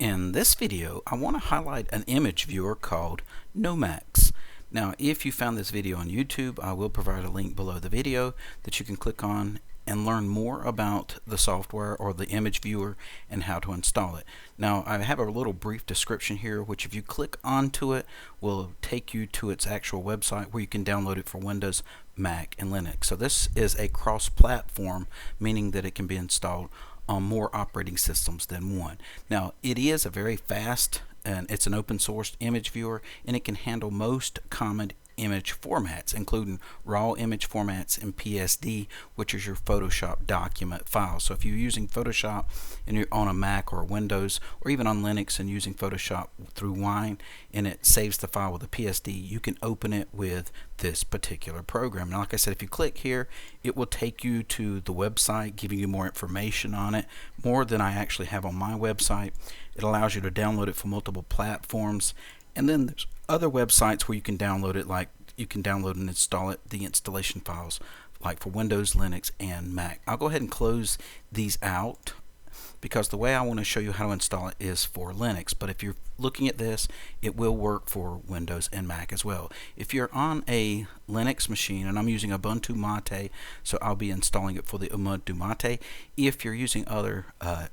In this video, I want to highlight an image viewer called Nomacs. Now, if you found this video on YouTube, I will provide a link below the video that you can click on and learn more about the software or the image viewer and how to install it. Now, I have a little brief description here, which if you click onto it, will take you to its actual website where you can download it for Windows, Mac, and Linux. So this is a cross-platform, meaning that it can be installed on more operating systems than one. Now, it is a very fast and it's an open source image viewer, and it can handle most common image formats, including RAW image formats and PSD, which is your Photoshop document file. So if you're using Photoshop and you're on a Mac or Windows or even on Linux and using Photoshop through Wine and it saves the file with a PSD, you can open it with this particular program. Now, like I said, if you click here, it will take you to the website, giving you more information on it, more than I actually have on my website. It allows you to download it from multiple platforms. And then there's other websites where you can download it, like you can download and install it, the installation files, like for Windows, Linux, and Mac. I'll go ahead and close these out because the way I want to show you how to install it is for Linux. But if you're looking at this, it will work for Windows and Mac as well. If you're on a Linux machine, and I'm using Ubuntu Mate, so I'll be installing it for the Ubuntu Mate. If you're using other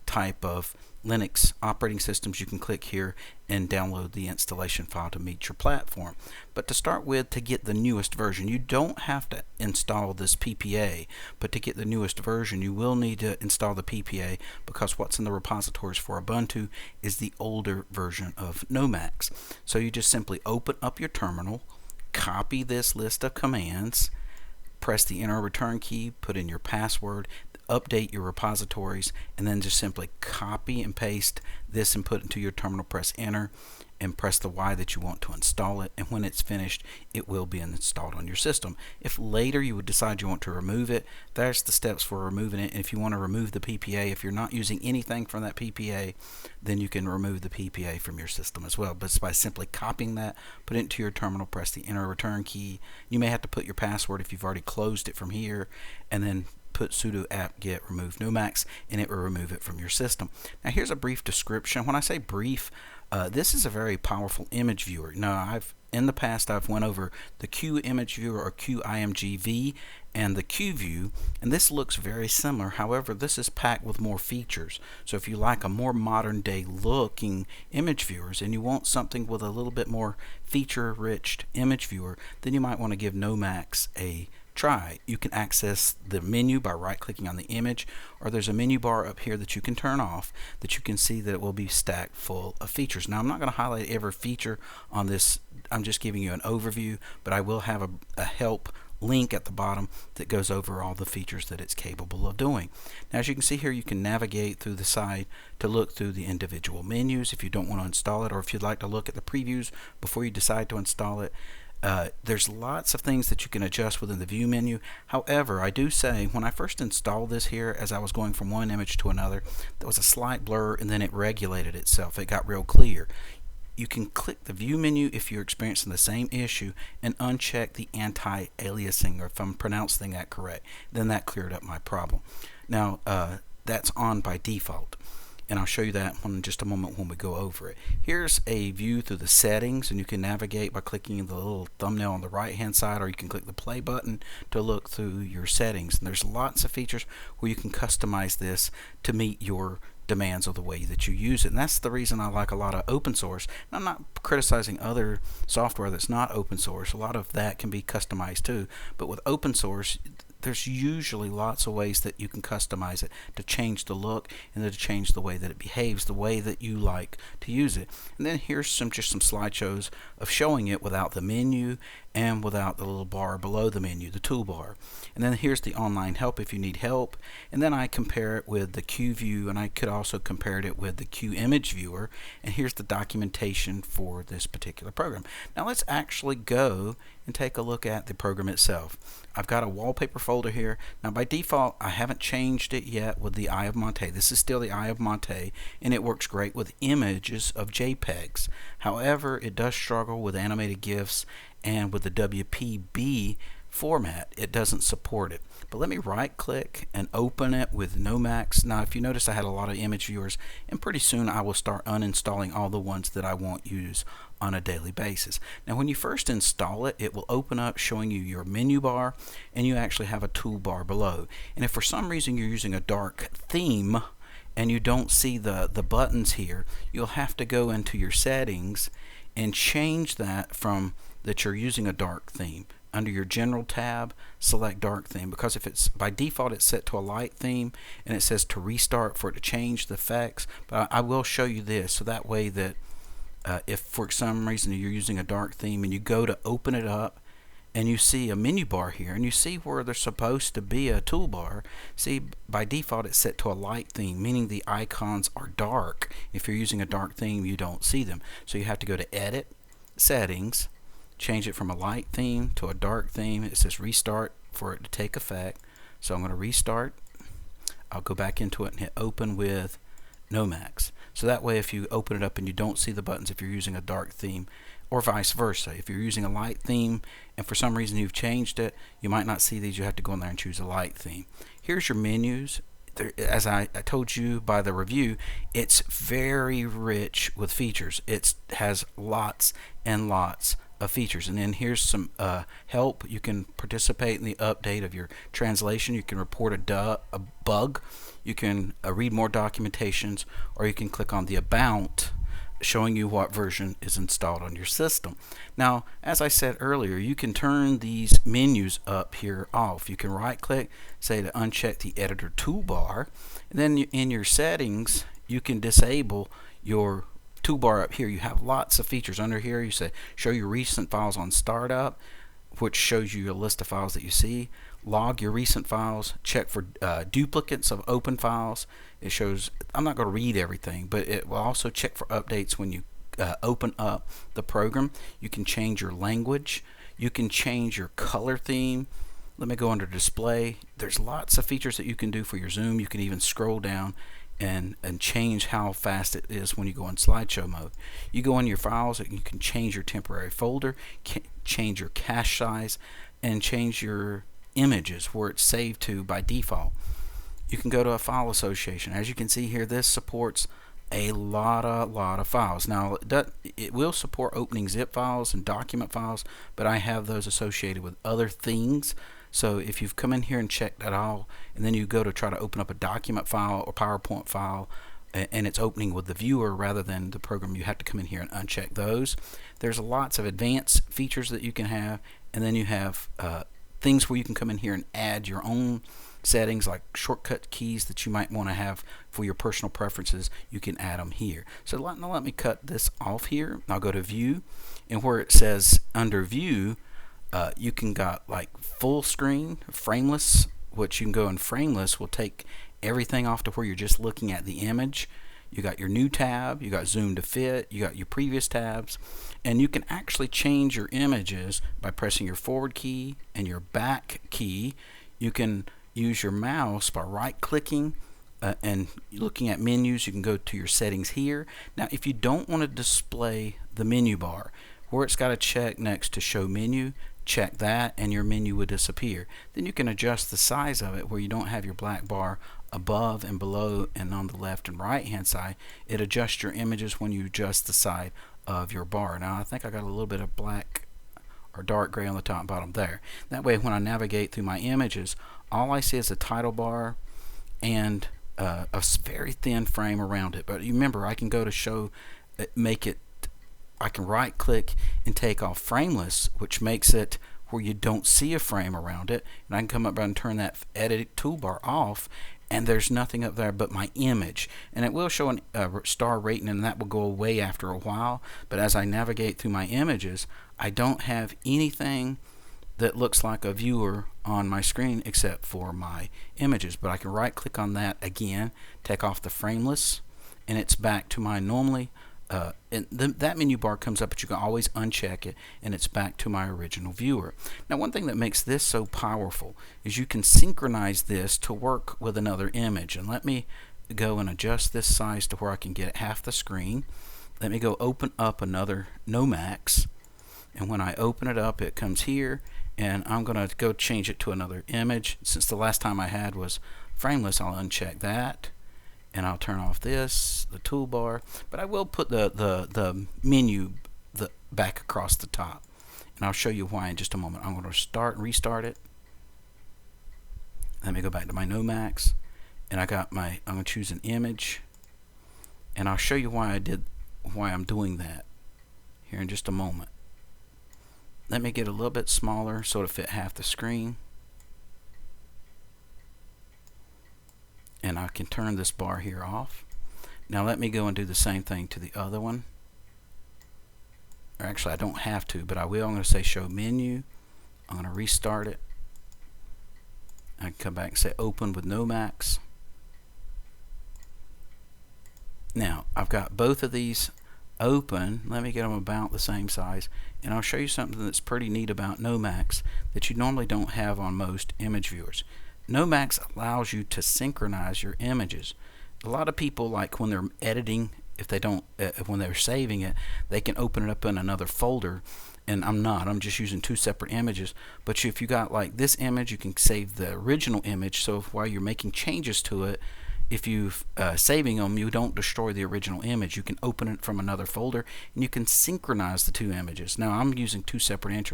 type of Linux operating systems, you can click here and download the installation file to meet your platform. But to start with, to get the newest version, you don't have to install this PPA, but to get the newest version you will need to install the PPA, because what's in the repositories for Ubuntu is the older version of Nomacs. So you just simply open up your terminal, copy this list of commands, press the enter or return key, put in your password, update your repositories, and then just simply copy and paste this and put it into your terminal. Press enter and press the Y that you want to install it, and when it's finished, it will be installed on your system. If later you would decide you want to remove it, there's the steps for removing it. And if you want to remove the PPA, if you're not using anything from that PPA, then you can remove the PPA from your system as well. But it's by simply copying that, put it into your terminal, press the enter or return key. You may have to put your password if you've already closed it from here, and then put sudo apt-get remove nomacs, and it will remove it from your system. Now, here's a brief description. When I say brief, this is a very powerful image viewer. Now, in the past I've went over the Q image viewer or QIMGV and the Q view, and this looks very similar. However, this is packed with more features. So if you like a more modern day looking image viewers and you want something with a little bit more feature rich image viewer, then you might want to give Nomacs a try. You can access the menu by right clicking on the image, or there's a menu bar up here that you can turn off that you can see that it will be stacked full of features. Now, I'm not going to highlight every feature on this. I'm just giving you an overview, but I will have a help link at the bottom that goes over all the features that it's capable of doing. Now, as you can see here, you can navigate through the site to look through the individual menus if you don't want to install it, or if you'd like to look at the previews before you decide to install it. There's lots of things that you can adjust within the view menu. However, I do say when I first installed this here, as I was going from one image to another, there was a slight blur, and then it regulated itself. It got real clear. You can click the view menu if you're experiencing the same issue and uncheck the anti-aliasing, or if I'm pronouncing that correct, then that cleared up my problem. Now, that's on by default, and I'll show you that in just a moment when we go over it. Here's a view through the settings, and you can navigate by clicking the little thumbnail on the right hand side, or you can click the play button to look through your settings. And there's lots of features where you can customize this to meet your demands of the way that you use it. And that's the reason I like a lot of open source. And I'm not criticizing other software that's not open source. A lot of that can be customized too, but with open source, there's usually lots of ways that you can customize it to change the look and to change the way that it behaves, the way that you like to use it. And then here's just some slideshows of showing it without the menu and without the little bar below the menu, the toolbar. And then here's the online help if you need help. And then I compare it with the Q view, and I could also compare it with the Q image viewer. And here's the documentation for this particular program. Now let's actually go and take a look at the program itself. I've got a wallpaper folder here. Now, by default, I haven't changed it yet with the Eye of Monte. This is still the Eye of Monte, and it works great with images of JPEGs. However, it does struggle with animated GIFs and with the WPB format, it doesn't support it. But let me right click and open it with nomacs. Now if you notice, I had a lot of image viewers, and pretty soon I will start uninstalling all the ones that I won't use on a daily basis. Now when you first install it, it will open up showing you your menu bar, and you actually have a toolbar below. And if for some reason you're using a dark theme and you don't see the buttons here, you'll have to go into your settings and change that from that you're using a dark theme. Under your general tab, select dark theme, because if it's by default it's set to a light theme, and it says to restart for it to change the effects. But I will show you this, so that way that if for some reason you're using a dark theme and you go to open it up and you see a menu bar here and you see where there's supposed to be a toolbar, see by default it's set to a light theme, meaning the icons are dark. If you're using a dark theme, you don't see them. So you have to go to edit, settings, change it from a light theme to a dark theme. It says restart for it to take effect. So I'm going to restart. I'll go back into it and hit open with nomacs. So that way if you open it up and you don't see the buttons if you're using a dark theme, or vice versa. If you're using a light theme and for some reason you've changed it, you might not see these. You have to go in there and choose a light theme. Here's your menus. As I told you by the review, it's very rich with features. It has lots and lots of features. And then here's some help. You can participate in the update of your translation. You can report a bug. You can read more documentations, or you can click on the About, showing you what version is installed on your system. Now, as I said earlier, you can turn these menus up here off. You can right click, say to uncheck the editor toolbar, and then in your settings you can disable your toolbar up here. You have lots of features under here. You say show your recent files on startup, which shows you a list of files that you see. Log your recent files. Check for duplicates of open files. It shows, I'm not going to read everything, but it will also check for updates when you open up the program. You can change your language. You can change your color theme. Let me go under display. There's lots of features that you can do for your zoom. You can even scroll down and change how fast it is when you go in slideshow mode. You go in your files and you can change your temporary folder, change your cache size, and change your images where it's saved to by default. You can go to a file association. As you can see here, this supports a lot of files. Now it will support opening zip files and document files, but I have those associated with other things. So if you've come in here and checked that all, and then you go to try to open up a document file or PowerPoint file, and it's opening with the viewer rather than the program, you have to come in here and uncheck those. There's lots of advanced features that you can have, and then you have things where you can come in here and add your own settings, like shortcut keys that you might want to have for your personal preferences. You can add them here. So now let me cut this off here. I'll go to view, and where it says under view, you can got like full screen, frameless, which you can go in frameless will take everything off to where you're just looking at the image. You got your new tab, you got zoom to fit, you got your previous tabs, and you can actually change your images by pressing your forward key and your back key. You can use your mouse by right clicking and looking at menus. You can go to your settings here. Now if you don't want to display the menu bar, where it's got a check next to show menu, check that and your menu will disappear. Then you can adjust the size of it where you don't have your black bar above and below and on the left and right hand side. It adjusts your images when you adjust the side of your bar. Now I think I got a little bit of black or dark gray on the top and bottom there. That way when I navigate through my images, all I see is a title bar and a very thin frame around it. But remember, I can go to show, make it, I can right click and take off frameless, which makes it where you don't see a frame around it, and I can come up and turn that edit toolbar off, and there's nothing up there but my image. And it will show a star rating, and that will go away after a while. But as I navigate through my images, I don't have anything that looks like a viewer on my screen except for my images. But I can right click on that again, take off the frameless, and it's back to my normally and that menu bar comes up, but you can always uncheck it and it's back to my original viewer. Now one thing that makes this so powerful is you can synchronize this to work with another image. And let me go and adjust this size to where I can get half the screen. Let me go open up another nomacs, and when I open it up, it comes here and I'm going to go change it to another image. Since the last time I had was frameless, I'll uncheck that, and I'll turn off this, the toolbar, but I will put the menu back across the top, and I'll show you why in just a moment. I'm going to start and restart it. Let me go back to my nomacs, and I'm going to choose an image, and I'll show you why I'm doing that here in just a moment. Let me get a little bit smaller so it'll fit half the screen. And I can turn this bar here off. Now let me go and do the same thing to the other one. Or actually I don't have to, but I will. I'm going to say show menu. I'm going to restart it. I can come back and say open with nomacs. Now I've got both of these open. Let me get them about the same size, and I'll show you something that's pretty neat about nomacs that you normally don't have on most image viewers. Nomacs allows you to synchronize your images. A lot of people, like when they're editing, if they don't when they're saving it, they can open it up in another folder, and I'm just using two separate images. But if you got like this image, you can save the original image, so while you're making changes to it, if you're saving them, you don't destroy the original image. You can open it from another folder, and you can synchronize the two images. Now I'm using two separate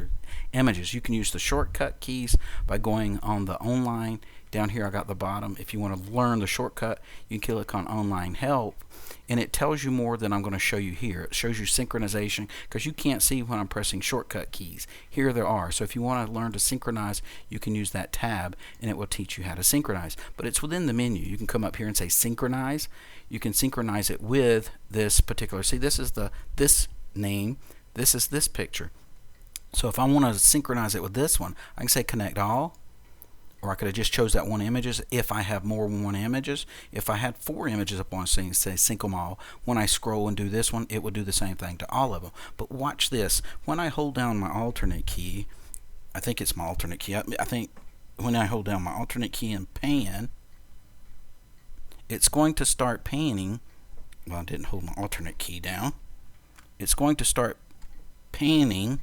images. You can use the shortcut keys by going on the online. Down here I got the bottom. If you want to learn the shortcut, you can click on online help, and it tells you more than I'm going to show you here. It shows you synchronization, because you can't see when I'm pressing shortcut keys. Here there are. So if you want to learn to synchronize, you can use that tab, and it will teach you how to synchronize. But it's within the menu. You can come up here and say synchronize. You can synchronize it with this particular. See, this is this name. This is this picture. So if I want to synchronize it with this one, I can say connect all. Or I could have just chose that one images if I have more than one images. If I had 4 images up on a scene, say sync them all. When I scroll and do this one, it will do the same thing to all of them. But watch this. When I hold down my alternate key, I think it's my alternate key. I think when I hold down my alternate key and pan, it's going to start panning. Well, I didn't hold my alternate key down. It's going to start panning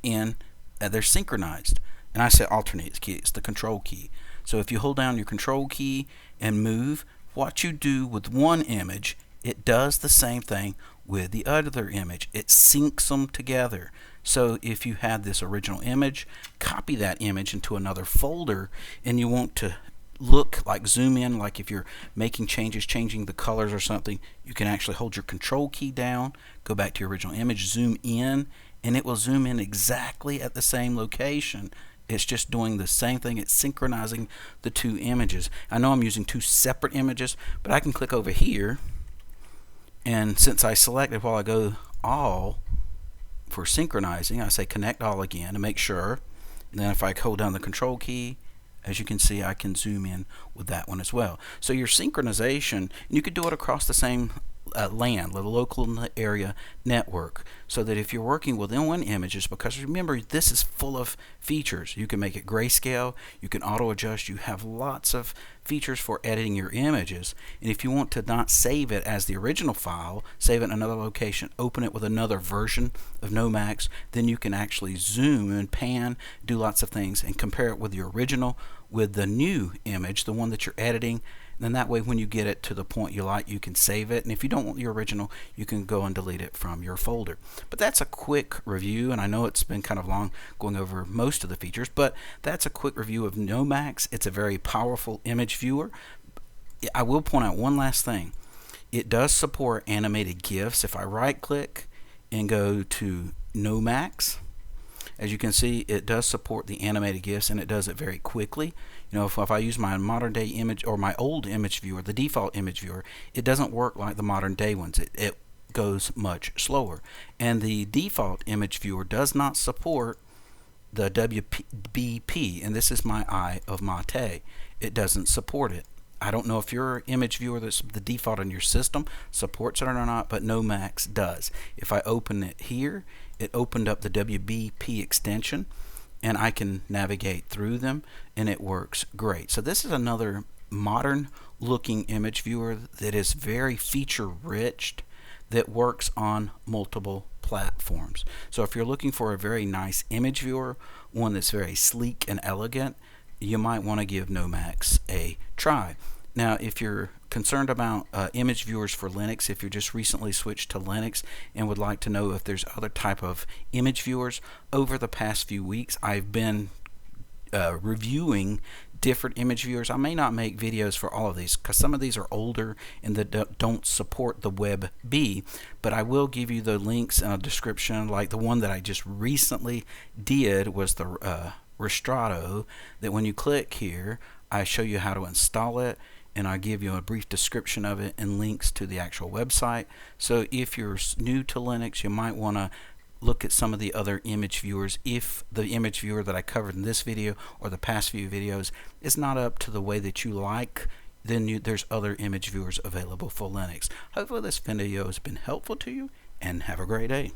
in. They're synchronized. And I said alternate key, it's the control key. So if you hold down your control key and move, what you do with one image, it does the same thing with the other image. It syncs them together. So if you have this original image, copy that image into another folder, and you want to look like zoom in, like if you're making changes, changing the colors or something, you can actually hold your control key down, go back to your original image, zoom in, and it will zoom in exactly at the same location. It's just doing the same thing. It's synchronizing the two images. I know I'm using two separate images, but I can click over here, and since I selected while I go all for synchronizing, I say connect all again to make sure. And then if I hold down the control key, as you can see, I can zoom in with that one as well. So your synchronization, and you could do it across the same LAN, the local area network, so that if you're working within one images, because remember this is full of features, you can make it grayscale, you can auto adjust, you have lots of features for editing your images. And if you want to not save it as the original file, save it in another location, open it with another version of nomacs, then you can actually zoom and pan, do lots of things, and compare it with the original with the new image, the one that you're editing. Then that way when you get it to the point you like, you can save it, and if you don't want your original, you can go and delete it from your folder. But that's a quick review, and I know it's been kind of long going over most of the features, but that's a quick review of nomacs. It's a very powerful image viewer. I will point out one last thing. It does support animated GIFs. If I right click and go to nomacs, as you can see, it does support the animated GIFs, and it does it very quickly. You know, if I use my modern day image or my old image viewer, the default image viewer, it doesn't work like the modern day ones. It goes much slower. And the default image viewer does not support the WBP, and this is my Eye of Mate. It doesn't support it. I don't know if your image viewer that's the default on your system supports it or not, but nomacs does. If I open it here, it opened up the WBP extension, and I can navigate through them, and it works great. So this is another modern looking image viewer that is very feature rich, that works on multiple platforms. platforms. So if you're looking for a very nice image viewer, one that's very sleek and elegant, you might want to give Nomacs a try. Now, if you're concerned about image viewers for Linux, if you're just recently switched to Linux and would like to know if there's other type of image viewers, over the past few weeks I've been reviewing different image viewers. I may not make videos for all of these because some of these are older and that don't support the Web B, but I will give you the links in a description. Like the one that I just recently did was the Restrato, that when you click here I show you how to install it, and I give you a brief description of it and links to the actual website. So if you're new to Linux, you might want to look at some of the other image viewers. If the image viewer that I covered in this video or the past few videos is not up to the way that you like, then there's other image viewers available for Linux. Hopefully this video has been helpful to you, and have a great day.